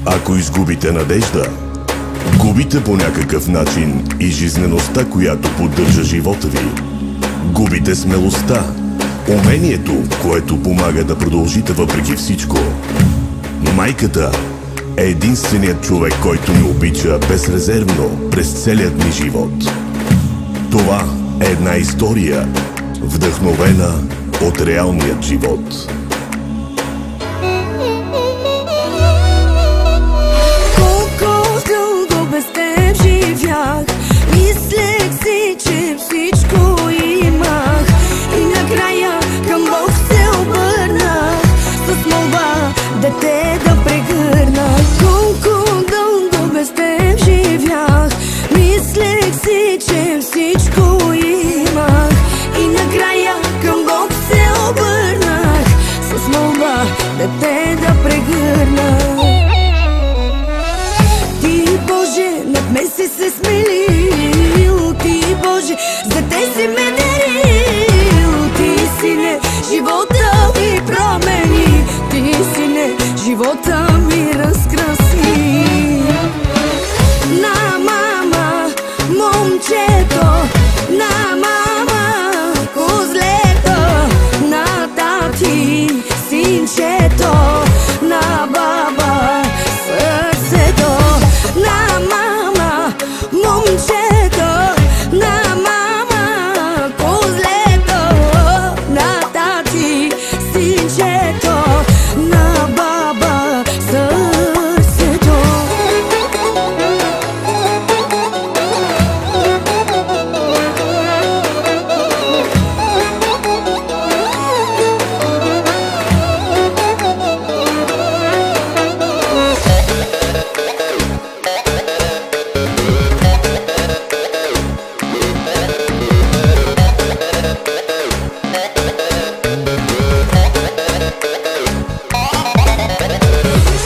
Ако изгубите надежда, губите по някакъв начин и жизнеността, която поддържа живота ви. Губите смелостта, умението, което помага да продължите въпреки всичко. Майката е единственият човек, който ни обича безрезервно през целият ни живот. Това е една история, вдъхновена от реалният живот. Колко дълго без теб живях, мислех си, че всичко имах, и накрая към Бог се обърнах с молба дете да прегърна. Колко дълго без теб живях, мислех си, че всичко имах, и накрая към Бог се обърнах с молба дете да прегърна. Ти, Боже, над мен си се смилил, Ти, Боже, за те си ме дарил. Ти, Сине, живота ми промени, Ти, Сине, живота ми разкраси. На мама, момчето, на мама, козлето, на тати, синчето, на баба, сърцето. На мама, момчето, на мама, козлето, на тати, синчето, на баба, сърцето.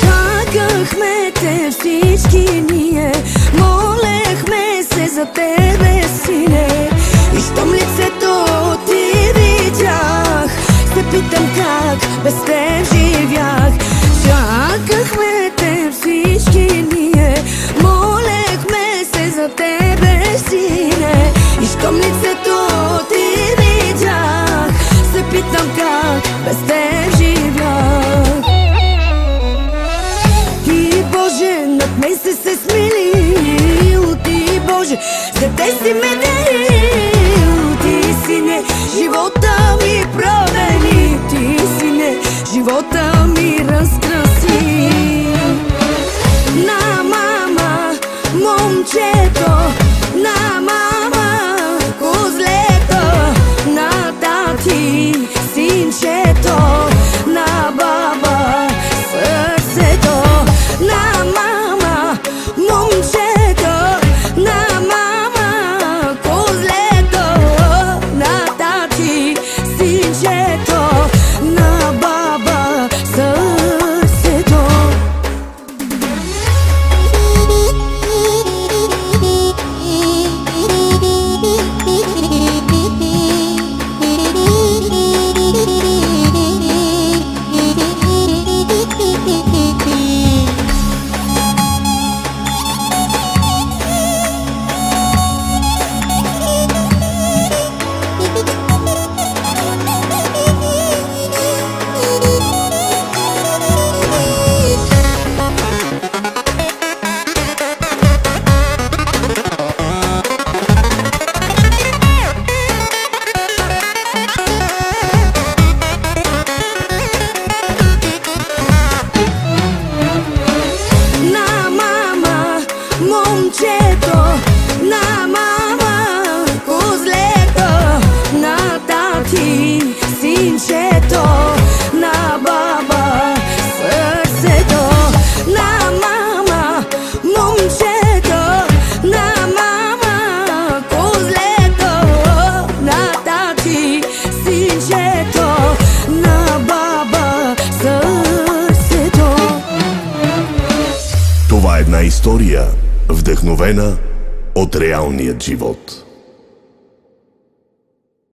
Чакахме те всички ние, молехме се за тебе, Сине, и щом лицето ти видях, се питам как без теб живях. Чакахме те всички ние, молехме се за тебе, Сине, и щом лицето ти видях, се питам как без теб живях. Ти, Боже, над мен си се смилил, Ти, Боже, за те си ме дарил. Ти, Сине, живота ми промени, Ти, Сине, живота ми разкраси. На мама, момчето, на мама, козлето, на тати, синчето, на баба, сърцето. На мама, момчето, на мама, козлето, на тати, синчето, на баба, сърцето. Момчето, на мама, козлето, на тати, синчето, на баба, сърцето. На мама, момчето, на мама, козлето, на тати, синчето, на баба, сърцето. Това е една история, вдъхновена от реалният живот.